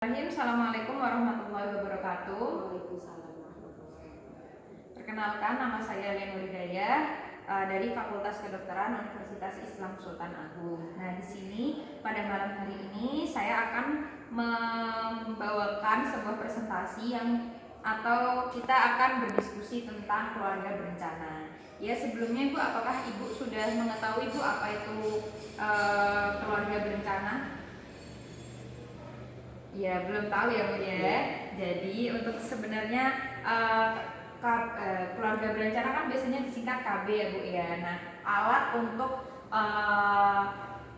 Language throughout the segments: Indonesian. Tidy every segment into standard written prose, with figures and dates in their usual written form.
Assalamualaikum warahmatullahi wabarakatuh. Waalaikumsalam warahmatullahi wabarakatuh. Perkenalkan, nama saya Lenur Hidayah dari Fakultas Kedokteran Universitas Islam Sultan Agung. Nah, di sini pada malam hari ini saya akan membawakan sebuah presentasi atau kita akan berdiskusi tentang keluarga berencana. Ya, sebelumnya Ibu, apakah Ibu sudah mengetahui Bu apa itu keluarga berencana? Ya, belum tahu ya Bu ya. Jadi untuk sebenarnya keluarga berencana kan biasanya disingkat KB ya Bu ya. Nah, alat untuk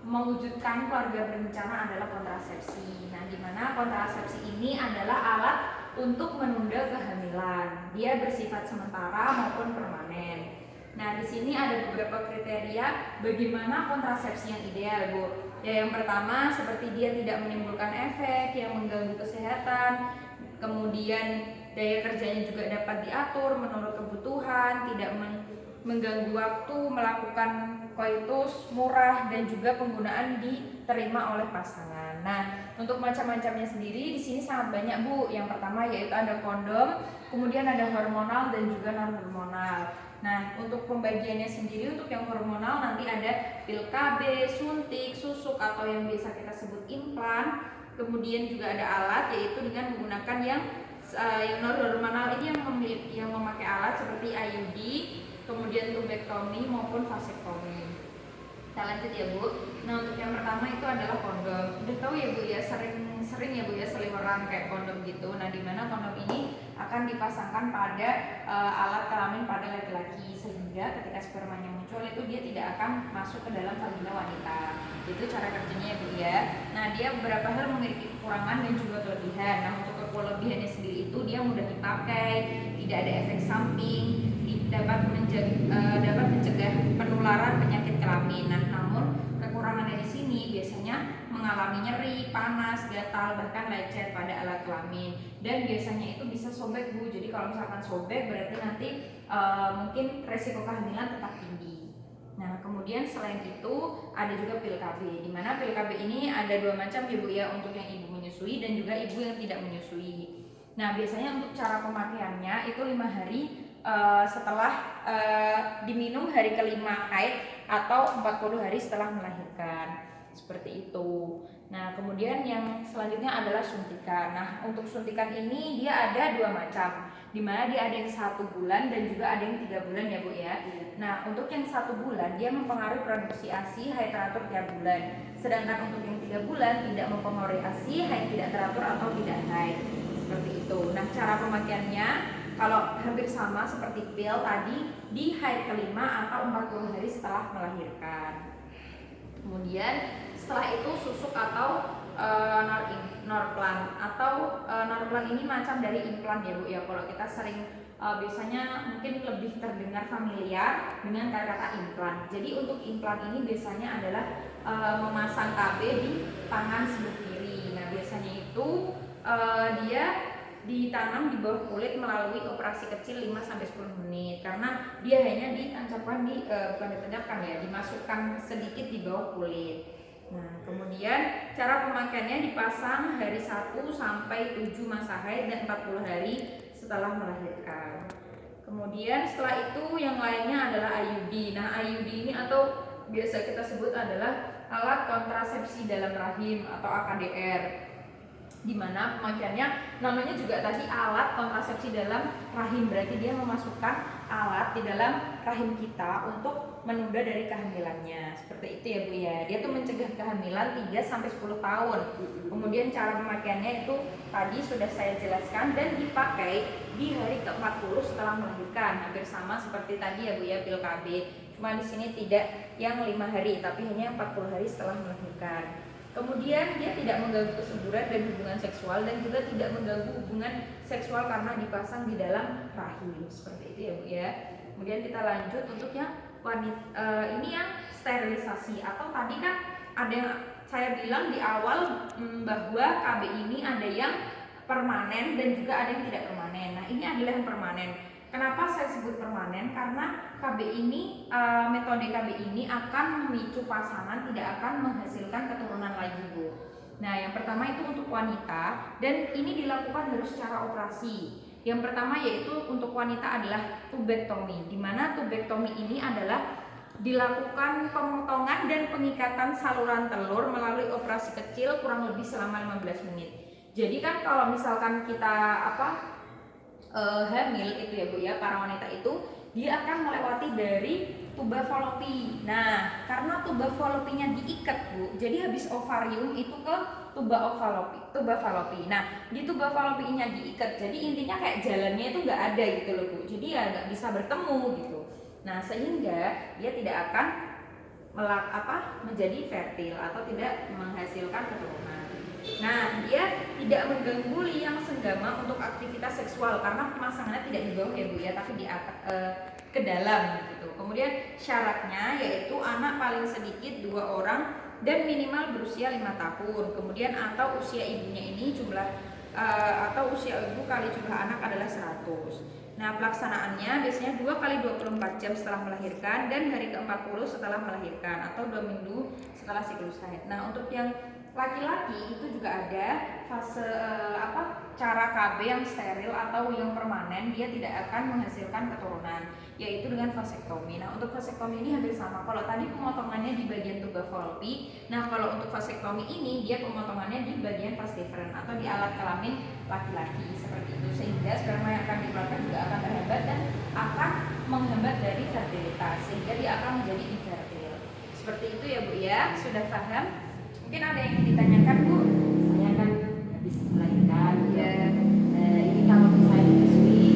mewujudkan keluarga berencana adalah kontrasepsi. Nah, di mana kontrasepsi ini adalah alat untuk menunda kehamilan. Dia bersifat sementara maupun permanen. Nah, di sini ada beberapa kriteria bagaimana kontrasepsi yang ideal, Bu. Ya, yang pertama seperti dia tidak menimbulkan efek yang mengganggu kesehatan, kemudian daya kerjanya juga dapat diatur menurut kebutuhan, tidak mengganggu waktu, melakukan koitus murah, dan juga penggunaan diterima oleh pasangan. Nah, untuk macam-macamnya sendiri di sini sangat banyak Bu. Yang pertama yaitu ada kondom, kemudian ada hormonal dan juga non hormonal. Nah, untuk pembagiannya sendiri untuk yang hormonal nanti ada pil KB, suntik, susuk atau yang biasa kita sebut implan. Kemudian juga ada alat yaitu dengan menggunakan yang non hormonal ini yang memakai alat seperti IUD, kemudian tubektomi maupun vasektomi. Kita lanjut ya Bu. Nah, untuk yang pertama itu adalah kondom. Udah tahu ya Bu ya, sering ya Bu ya seliweran kayak kondom gitu. Nah, dimana kondom ini akan dipasangkan pada alat kelamin pada laki-laki sehingga ketika spermanya muncul itu dia tidak akan masuk ke dalam vagina wanita. Itu cara kerjanya ya Bu ya. Nah, dia beberapa hal memiliki kekurangan dan juga kelebihan. Nah, untuk kelebihannya sendiri itu dia mudah dipakai, tidak ada efek samping, dapat mencegah penularan penyakit kelamin. Nah, namun kekurangannya di sini biasanya mengalami nyeri, panas, gatal, bahkan lecet pada alat kelamin. Dan biasanya itu bisa sobek Bu. Jadi kalau misalkan sobek berarti nanti mungkin resiko kehamilan tetap tinggi. Nah, kemudian selain itu ada juga pil KB. Di mana pil KB ini ada dua macam ya Bu ya, untuk yang ibu menyusui dan juga ibu yang tidak menyusui. Nah, biasanya untuk cara pemakaiannya itu 5 hari setelah diminum hari kelima haid atau 40 hari setelah melahirkan, seperti itu. Nah, kemudian yang selanjutnya adalah suntikan. Nah, untuk suntikan ini dia ada dua macam, dimana dia ada yang 1 bulan dan juga ada yang 3 bulan ya Bu ya. Nah, untuk yang 1 bulan dia mempengaruhi produksi ASI, haid teratur tiap bulan. Sedangkan untuk yang 3 bulan tidak mempengaruhi ASI, haid tidak teratur atau tidak haid, seperti itu. Nah, cara pemakaiannya kalau hampir sama seperti pil tadi, di haid kelima atau 40 hari setelah melahirkan. Kemudian setelah itu susuk atau norplan atau norplan ini macam dari implan ya Bu ya. Kalau kita sering biasanya mungkin lebih terdengar familiar dengan kata-kata implan. Jadi untuk implan ini biasanya adalah memasang KB di tangan sebelah kiri. Nah, biasanya itu dia ditanam di bawah kulit melalui operasi kecil 5-10 menit karena dia hanya ditancapkan bukan ditancapkan ya, dimasukkan sedikit di bawah kulit. Nah, kemudian cara pemakaiannya dipasang hari 1 sampai 7 masa haid dan 40 hari setelah melahirkan. Kemudian setelah itu yang lainnya adalah IUD. Nah, IUD ini atau biasa kita sebut adalah alat kontrasepsi dalam rahim atau AKDR. Di mana pemakaiannya namanya juga tadi alat kontrasepsi dalam rahim, berarti dia memasukkan alat di dalam rahim kita untuk menunda dari kehamilannya, seperti itu ya Bu ya. Dia tuh mencegah kehamilan 3-10 tahun. Kemudian cara pemakaiannya itu tadi sudah saya jelaskan dan dipakai di hari ke-40 setelah melahirkan, hampir sama seperti tadi ya Bu ya, pil KB. Cuma di sini tidak yang 5 hari tapi hanya 40 hari setelah melahirkan. Kemudian dia tidak mengganggu kesuburan dan hubungan seksual dan juga tidak mengganggu hubungan seksual karena dipasang di dalam rahim, seperti itu ya Bu ya. Kemudian kita lanjut untuk yang ini yang sterilisasi atau tadi kan ada yang saya bilang di awal bahwa KB ini ada yang permanen dan juga ada yang tidak permanen. Nah, ini adalah yang permanen. Kenapa saya sebut permanen? Karena KB ini, metode KB ini akan memicu pasangan tidak akan menghasilkan keturunan lagi Bu. Nah, yang pertama itu untuk wanita dan ini dilakukan harus secara operasi. Yang pertama yaitu untuk wanita adalah tubektomi, di mana tubektomi ini adalah dilakukan pemotongan dan pengikatan saluran telur melalui operasi kecil kurang lebih selama 15 menit. Jadi kan kalau misalkan kita hamil itu ya Bu ya, para wanita itu dia akan melewati dari tuba fallopi. Nah, karena tuba fallopinya diikat Bu, jadi habis ovarium itu ke tuba fallopi. Nah, di tuba fallopinya diikat, jadi intinya kayak jalannya itu nggak ada gitu loh Bu. Jadi ya nggak bisa bertemu gitu. Nah, sehingga dia tidak akan menjadi fertil atau tidak menghasilkan keturunan. Nah, dia tidak mengganggu liang senggama untuk aktivitas seksual karena pemasangannya tidak di bawah ya Bu ya, tapi di ke dalam gitu. Kemudian syaratnya yaitu anak paling sedikit 2 orang dan minimal berusia 5 tahun. Kemudian atau usia ibunya ini atau usia ibu kali jumlah anak adalah 100. Nah, pelaksanaannya biasanya 2 kali 24 jam setelah melahirkan dan hari ke-40 setelah melahirkan atau 2 minggu setelah siklus haid. Nah, untuk yang laki-laki itu juga ada fase cara KB yang steril atau yang permanen, dia tidak akan menghasilkan keturunan, yaitu dengan vasektomi. Nah, untuk vasektomi ini hampir sama. Kalau tadi pemotongannya di bagian tuba fallopi, nah kalau untuk vasektomi ini dia pemotongannya di bagian vas deferens atau di alat kelamin laki-laki seperti itu, sehingga sperma yang akan dikeluarkan juga akan terhambat dan akan menghambat dari fertilitas, sehingga dia akan menjadi infertil. Seperti itu ya Bu ya, sudah paham? Mungkin ada yang ditanyakan Bu? Saya kan habis melahirkan. Ya. Ini kalau misalnya menyusui,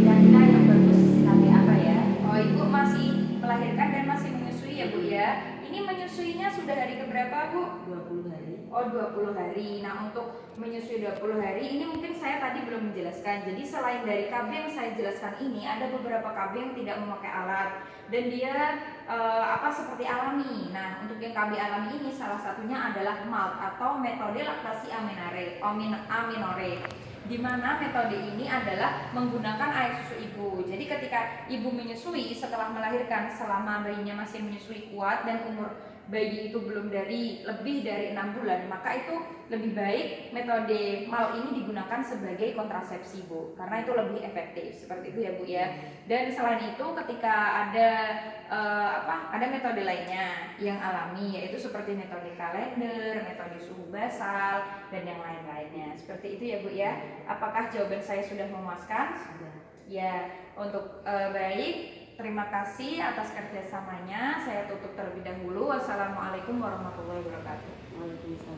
kira-kira yang bagus nanti apa ya? Oh, Ibu masih melahirkan dan masih menyusui ya Bu ya. Ini menyusuinya sudah hari keberapa Bu? 20 hari. Oh, 20 hari. Nah, untuk menyusui 20 hari ini mungkin saya tadi belum menjelaskan. Jadi selain dari KB yang saya jelaskan ini, ada beberapa KB yang tidak memakai alat dan dia seperti alami. Nah, untuk yang KB alami ini salah satunya adalah MALT atau metode laktasi aminore. Di mana metode ini adalah menggunakan air susu ibu. Jadi ketika ibu menyusui setelah melahirkan, selama bayinya masih menyusui kuat dan umur bayi itu belum lebih dari 6 bulan, maka itu lebih baik metode MAL ini digunakan sebagai kontrasepsi Bu, karena itu lebih efektif. Seperti itu ya Bu ya. Dan selain itu ketika ada metode lainnya yang alami, yaitu seperti metode kalender, metode suhu basal dan yang lain-lainnya. Seperti itu ya Bu ya. Apakah jawaban saya sudah memuaskan? Sudah. Ya, untuk baik. Terima kasih atas kerjasamanya. Saya tutup terlebih dahulu. Wassalamualaikum warahmatullahi wabarakatuh. Waalaikumsalam.